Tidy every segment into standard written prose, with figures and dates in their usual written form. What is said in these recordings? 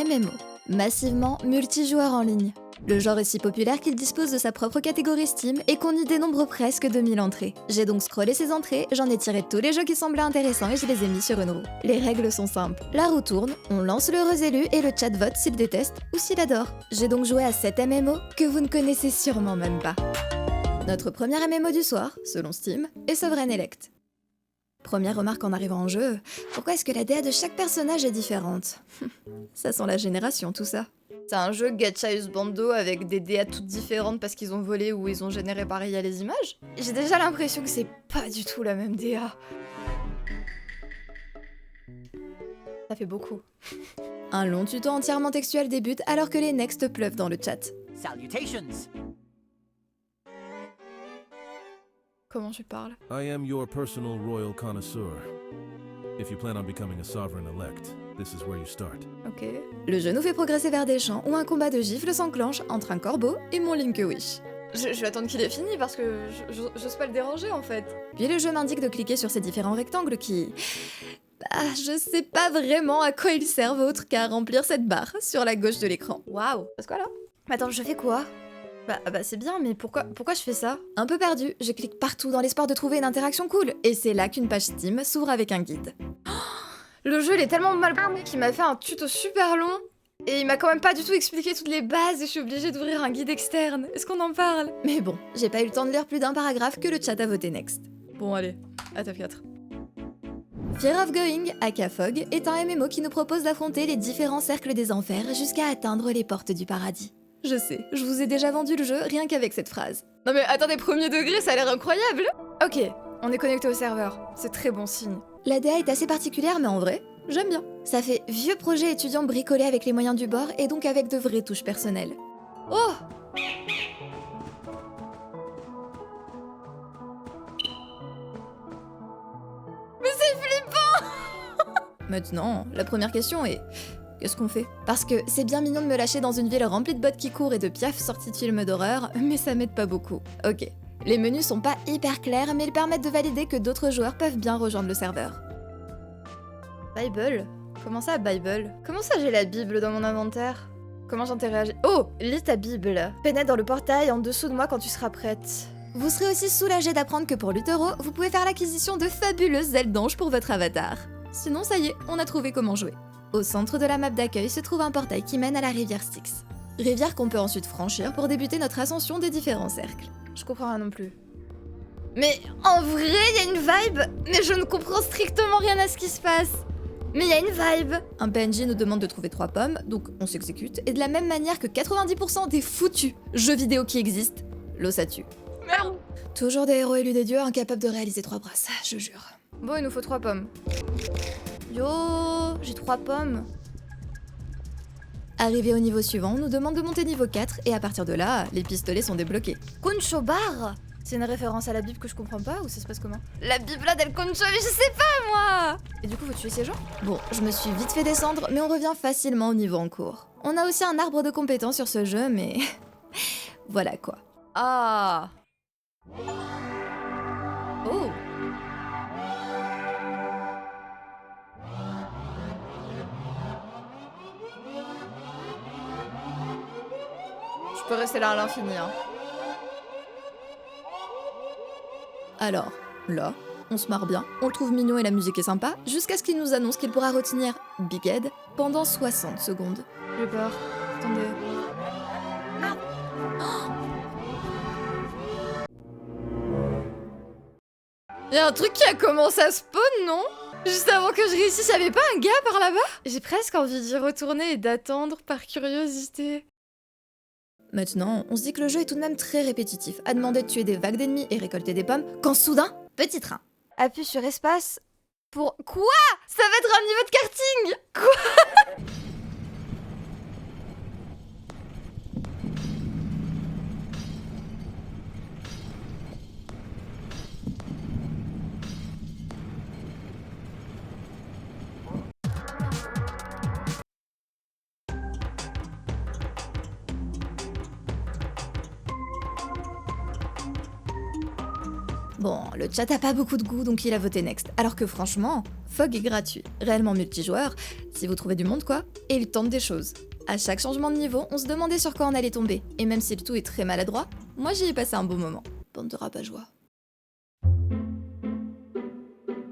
MMO, massivement multijoueur en ligne. Le genre est si populaire qu'il dispose de sa propre catégorie Steam et qu'on y dénombre presque 2000 entrées. J'ai donc scrollé ces entrées, j'en ai tiré tous les jeux qui semblaient intéressants et je les ai mis sur une roue. Les règles sont simples. La roue tourne, on lance l'heureux élu et le chat vote s'il déteste ou s'il adore. J'ai donc joué à 7 MMO que vous ne connaissez sûrement même pas. Notre premier MMO du soir, selon Steam, est Sovereign Elect. Première remarque en arrivant en jeu, pourquoi est-ce que la DA de chaque personnage est différente? Ça sent la génération tout ça. C'est un jeu Gacha Husbando avec des DA toutes différentes parce qu'ils ont volé ou ils ont généré par IA les images. J'ai déjà l'impression que c'est pas du tout la même DA. Ça fait beaucoup. Un long tuto entièrement textuel débute alors que les next pleuvent dans le chat. Salutations! Comment je parle? I am your personal royal connoisseur. If you plan on becoming a sovereign elect, this is where you start. Ok. Le jeu nous fait progresser vers des champs où un combat de gifles s'enclenche entre un corbeau et mon Link Wish. Je vais attendre qu'il ait fini parce que j'ose pas le déranger en fait. Puis le jeu m'indique de cliquer sur ces différents rectangles qui... je sais pas vraiment à quoi ils servent autre qu'à remplir cette barre sur la gauche de l'écran. Waouh! Parce quoi là? Attends, je fais quoi? Bah c'est bien, mais pourquoi je fais ça? Un peu perdu, je clique partout dans l'espoir de trouver une interaction cool, et c'est là qu'une page Steam s'ouvre avec un guide. Le jeu il est tellement mal parlé qu'il m'a fait un tuto super long, et il m'a quand même pas du tout expliqué toutes les bases, et je suis obligée d'ouvrir un guide externe. Est-ce qu'on en parle? Mais bon, j'ai pas eu le temps de lire plus d'un paragraphe que le chat a voté next. Bon allez, à top 4. Fear of Going, aka Fog, est un MMO qui nous propose d'affronter les différents cercles des enfers jusqu'à atteindre les portes du paradis. Je sais, je vous ai déjà vendu le jeu rien qu'avec cette phrase. Non mais attendez, premier degré, ça a l'air incroyable! Ok, on est connecté au serveur, c'est très bon signe. La DA est assez particulière, mais en vrai, j'aime bien. Ça fait vieux projet étudiant bricolé avec les moyens du bord et donc avec de vraies touches personnelles. Oh! Mais c'est flippant! Maintenant, la première question est... Qu'est-ce qu'on fait? Parce que c'est bien mignon de me lâcher dans une ville remplie de bots qui courent et de piafs sortis de films d'horreur, mais ça m'aide pas beaucoup. Ok. Les menus sont pas hyper clairs, mais ils permettent de valider que d'autres joueurs peuvent bien rejoindre le serveur. Bible? Comment ça, Bible? Comment ça j'ai la Bible dans mon inventaire? Comment j'interagis? Oh! Lis ta Bible. Pénètre dans le portail en dessous de moi quand tu seras prête. Vous serez aussi soulagé d'apprendre que pour l'Utero, vous pouvez faire l'acquisition de fabuleuses ailes d'ange pour votre avatar. Sinon, ça y est, on a trouvé comment jouer. Au centre de la map d'accueil se trouve un portail qui mène à la rivière Styx. Rivière qu'on peut ensuite franchir pour débuter notre ascension des différents cercles. Je comprends rien non plus. Mais en vrai, il y a une vibe, mais je ne comprends strictement rien à ce qui se passe. Mais il y a une vibe. Un PNJ nous demande de trouver 3 pommes, donc on s'exécute, et de la même manière que 90% des foutus jeux vidéo qui existent, l'eau ça tue. Merde. Toujours des héros élus des dieux incapables de réaliser 3 brasses, je jure. Bon, il nous faut 3 pommes. Yo, j'ai 3 pommes. Arrivé au niveau suivant, on nous demande de monter niveau 4 et à partir de là, les pistolets sont débloqués. Concho bar? C'est une référence à la Bible que je comprends pas ou ça se passe comment? La Bible del Concho, mais je sais pas moi! Et du coup, faut tuer ces gens? Bon, je me suis vite fait descendre, mais on revient facilement au niveau en cours. On a aussi un arbre de compétences sur ce jeu, mais... voilà quoi. Ah! Oh! Je peux rester là à l'infini, hein. Alors, là, on se marre bien, on le trouve mignon et la musique est sympa, jusqu'à ce qu'il nous annonce qu'il pourra retenir Big Head pendant 60 secondes. J'ai peur. Attendez. Y'a un truc qui a commencé à spawn, non? Juste avant que je réussisse, y'avait pas un gars par là-bas? J'ai presque envie d'y retourner et d'attendre par curiosité. Maintenant, on se dit que le jeu est tout de même très répétitif, à demander de tuer des vagues d'ennemis et récolter des pommes, quand soudain, petit train. Appuie sur espace pour... Quoi? Ça va être un niveau de karting? Quoi? Bon, le chat a pas beaucoup de goût donc il a voté next. Alors que franchement, Fog est gratuit, réellement multijoueur, si vous trouvez du monde quoi, et il tente des choses. À chaque changement de niveau, on se demandait sur quoi on allait tomber, et même si le tout est très maladroit, moi j'y ai passé un beau moment. Bande de rabat-joie.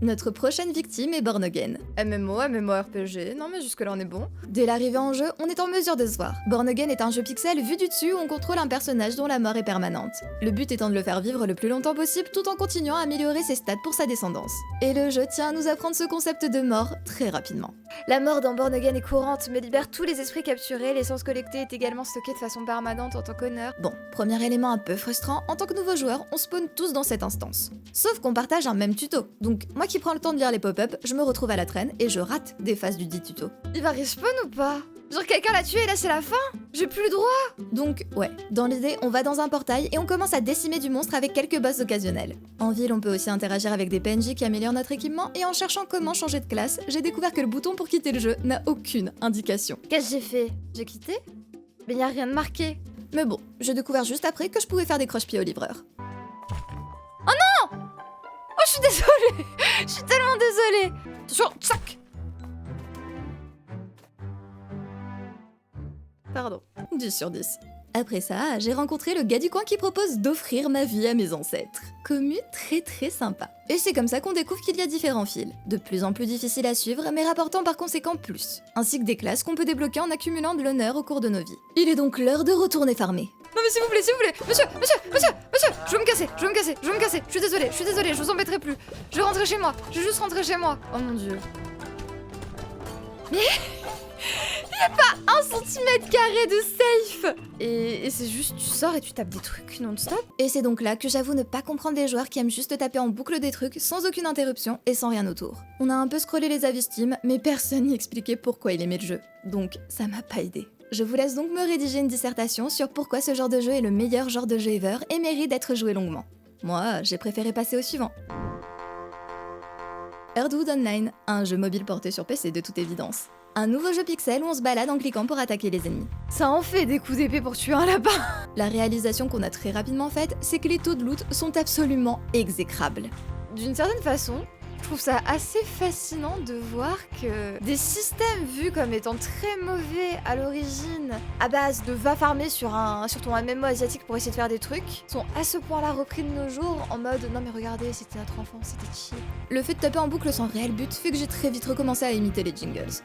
Notre prochaine victime est Born Again. MMO, MMORPG, non mais jusque là on est bon. Dès l'arrivée en jeu, on est en mesure de se voir. Born Again est un jeu pixel vu du dessus où on contrôle un personnage dont la mort est permanente. Le but étant de le faire vivre le plus longtemps possible tout en continuant à améliorer ses stats pour sa descendance. Et le jeu tient à nous apprendre ce concept de mort très rapidement. La mort dans Born Again est courante, mais libère tous les esprits capturés, l'essence collectée est également stockée de façon permanente en tant qu'honneur. Bon, premier élément un peu frustrant, en tant que nouveau joueur, on spawn tous dans cette instance. Sauf qu'on partage un même tuto, donc moi qui prends le temps de lire les pop-up, je me retrouve à la traîne et je rate des phases du dit tuto. Il va respawn ou pas? Genre quelqu'un l'a tué et là c'est la fin? J'ai plus le droit? Donc ouais, dans l'idée, on va dans un portail et on commence à décimer du monstre avec quelques boss occasionnels. En ville, on peut aussi interagir avec des PNJ qui améliorent notre équipement et en cherchant comment changer de classe, j'ai découvert que le bouton pour quitter le jeu n'a aucune indication. Qu'est-ce que j'ai fait? J'ai quitté? Mais y a rien de marqué. Mais bon, j'ai découvert juste après que je pouvais faire des croche-pieds au livreur. Oh je suis désolée. Je suis tellement désolée. Attention, tchac. Pardon. 10 sur 10. Après ça, j'ai rencontré le gars du coin qui propose d'offrir ma vie à mes ancêtres. Commu très sympa. Et c'est comme ça qu'on découvre qu'il y a différents fils, de plus en plus difficiles à suivre, mais rapportant par conséquent plus, ainsi que des classes qu'on peut débloquer en accumulant de l'honneur au cours de nos vies. Il est donc l'heure de retourner farmer. Non mais s'il vous plaît, monsieur, je veux me casser, je suis désolée, je vous embêterai plus. Je vais rentrer chez moi, je vais juste rentrer chez moi. Oh mon dieu. Mais il y a pas 1 centimètre carré de safe. Et c'est juste, tu sors et tu tapes des trucs non-stop. Et c'est donc là que j'avoue ne pas comprendre les joueurs qui aiment juste taper en boucle des trucs sans aucune interruption et sans rien autour. On a un peu scrollé les avis Steam, mais personne n'y expliquait pourquoi il aimait le jeu. Donc ça m'a pas aidé. Je vous laisse donc me rédiger une dissertation sur pourquoi ce genre de jeu est le meilleur genre de jeu ever et mérite d'être joué longuement. Moi, j'ai préféré passer au suivant. Earthwood Online, un jeu mobile porté sur PC de toute évidence. Un nouveau jeu pixel où on se balade en cliquant pour attaquer les ennemis. Ça en fait des coups d'épée pour tuer un lapin. La réalisation qu'on a très rapidement faite, c'est que les taux de loot sont absolument exécrables. D'une certaine façon, je trouve ça assez fascinant de voir que des systèmes vus comme étant très mauvais à l'origine, à base de va farmer sur ton MMO asiatique pour essayer de faire des trucs, sont à ce point-là repris de nos jours en mode non mais regardez, c'était notre enfant, c'était chill. Le fait de taper en boucle sans réel but fait que j'ai très vite recommencé à imiter les jingles.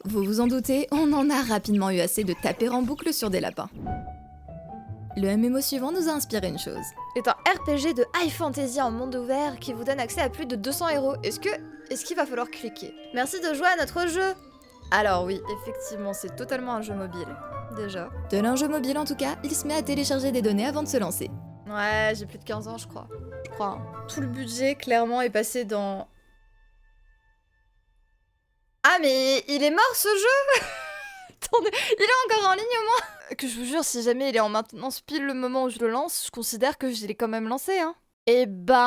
Vous vous en doutez, on en a rapidement eu assez de taper en boucle sur des lapins. Le MMO suivant nous a inspiré une chose. C'est un RPG de high fantasy en monde ouvert qui vous donne accès à plus de 200 héros. Est-ce qu'il va falloir cliquer? Merci de jouer à notre jeu. Alors oui, effectivement, c'est totalement un jeu mobile. Déjà. Tel un jeu mobile en tout cas, il se met à télécharger des données avant de se lancer. Ouais, j'ai plus de 15 ans, je crois. Hein. Tout le budget, clairement, est passé dans... Ah mais il est mort ce jeu. Attendez, il est encore en ligne au moins. Que je vous jure, si jamais il est en maintenance pile le moment où je le lance, je considère que je l'ai quand même lancé, hein. Eh ben,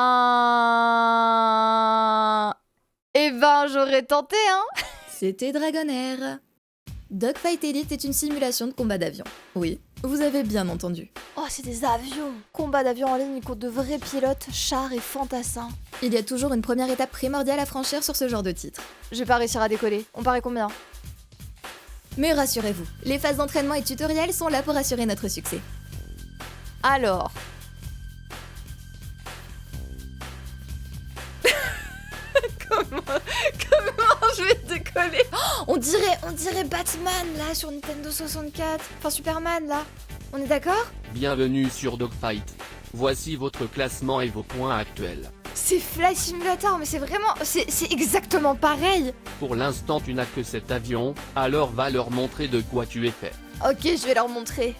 j'aurais tenté, hein. C'était Dragonair. Dogfight Elite est une simulation de combat d'avion. Oui, vous avez bien entendu. Oh, c'est des avions. Combat d'avions en ligne contre de vrais pilotes, chars et fantassins. Il y a toujours une première étape primordiale à franchir sur ce genre de titre. Je vais pas réussir à décoller. On paraît combien? Mais rassurez-vous, les phases d'entraînement et tutoriels sont là pour assurer notre succès. Alors... Comment je vais décoller? Oh, on dirait Batman là sur Nintendo 64. Enfin Superman là. On est d'accord? Bienvenue sur Dogfight. Voici votre classement et vos points actuels. C'est Flight Simulator, mais c'est vraiment... C'est exactement pareil. Pour l'instant tu n'as que cet avion, alors va leur montrer de quoi tu es fait. Ok, je vais leur montrer.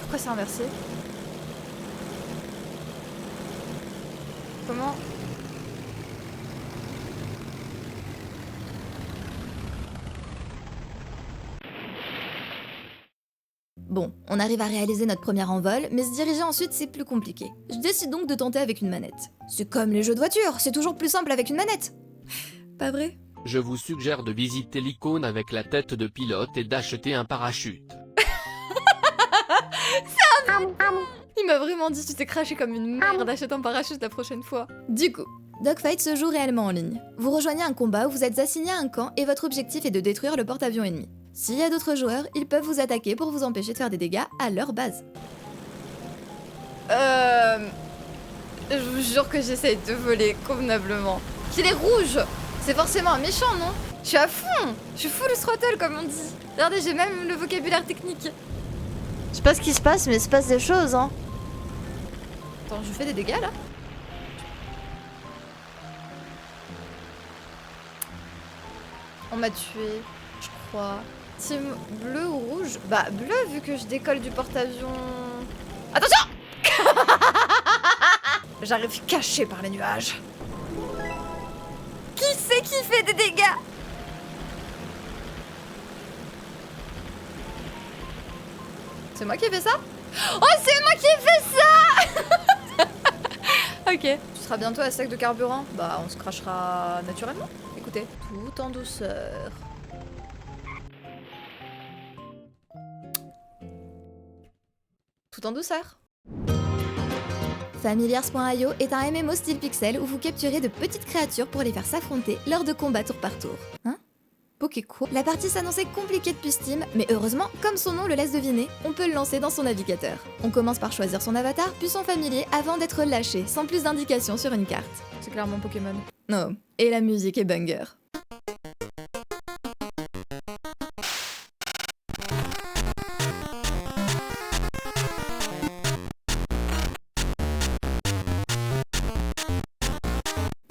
Pourquoi c'est inversé? Comment? Bon, on arrive à réaliser notre premier envol, mais se diriger ensuite c'est plus compliqué. Je décide donc de tenter avec une manette. C'est comme les jeux de voiture, c'est toujours plus simple avec une manette. Pas vrai? Je vous suggère de visiter l'icône avec la tête de pilote et d'acheter un parachute. Il m'a vraiment dit tu t'es craché comme une merde, achète un parachute la prochaine fois. Du coup, Dogfight se joue réellement en ligne. Vous rejoignez un combat où vous êtes assigné à un camp et votre objectif est de détruire le porte-avions ennemi. S'il y a d'autres joueurs, ils peuvent vous attaquer pour vous empêcher de faire des dégâts à leur base. Je vous jure que j'essaye de voler convenablement. Qu'il est rouge. C'est forcément un méchant, non? Je suis à fond. Je suis full throttle comme on dit. Regardez, j'ai même le vocabulaire technique. Je sais pas ce qui se passe, mais il se passe des choses, hein. Attends, je fais des dégâts là? On m'a tué, je crois. Team bleu ou rouge? Bah bleu vu que je décolle du porte-avions. Attention! J'arrive caché par les nuages. Qui c'est qui fait des dégâts? C'est moi qui ai fait ça? Oh, c'est moi qui ai fait ça! Ok. Tu seras bientôt à sec de carburant? Bah, on se crachera naturellement. Écoutez, tout en douceur. Tout en douceur. Familiars.io est un MMO style pixel où vous capturez de petites créatures pour les faire s'affronter lors de combats tour par tour. Hein? Ok, quoi. La partie s'annonçait compliquée depuis Steam, mais heureusement, comme son nom le laisse deviner, on peut le lancer dans son navigateur. On commence par choisir son avatar, puis son familier, avant d'être lâché, sans plus d'indications sur une carte. C'est clairement Pokémon. Oh, et la musique est banger.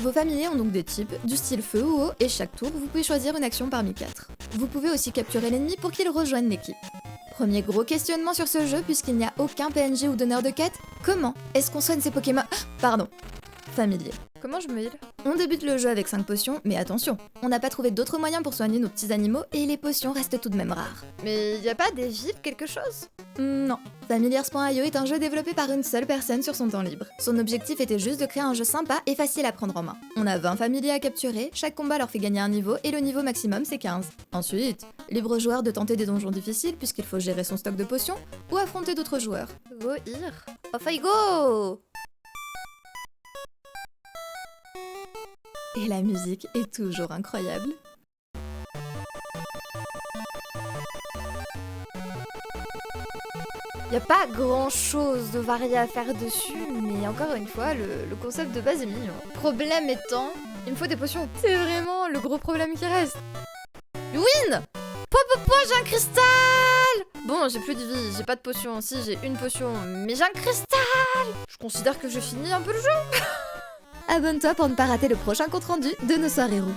Vos familiers ont donc des types, du style feu ou eau, et chaque tour, vous pouvez choisir une action parmi 4. Vous pouvez aussi capturer l'ennemi pour qu'il rejoigne l'équipe. Premier gros questionnement sur ce jeu, puisqu'il n'y a aucun PNJ ou donneur de quête, comment est-ce qu'on soigne ses Pokémon familiers. Comment je me heal? On débute le jeu avec 5 potions, mais attention, on n'a pas trouvé d'autres moyens pour soigner nos petits animaux et les potions restent tout de même rares. Mais y a pas des villes, quelque chose? Non. Familiars.io est un jeu développé par une seule personne sur son temps libre. Son objectif était juste de créer un jeu sympa et facile à prendre en main. On a 20 familiers à capturer, chaque combat leur fait gagner un niveau et le niveau maximum c'est 15. Ensuite, libre au joueur de tenter des donjons difficiles puisqu'il faut gérer son stock de potions ou affronter d'autres joueurs. Go here. Off I go! Et la musique est toujours incroyable. Y a pas grand chose de varié à faire dessus, mais encore une fois, le concept de base est mignon. Problème étant, il me faut des potions. C'est vraiment le gros problème qui reste. Win! J'ai un cristal! Bon, j'ai plus de vie, j'ai pas de potion. Si, j'ai une potion, mais j'ai un cristal! Je considère que j'ai fini un peu le jeu. Abonne-toi pour ne pas rater le prochain compte rendu de nos soirées roux.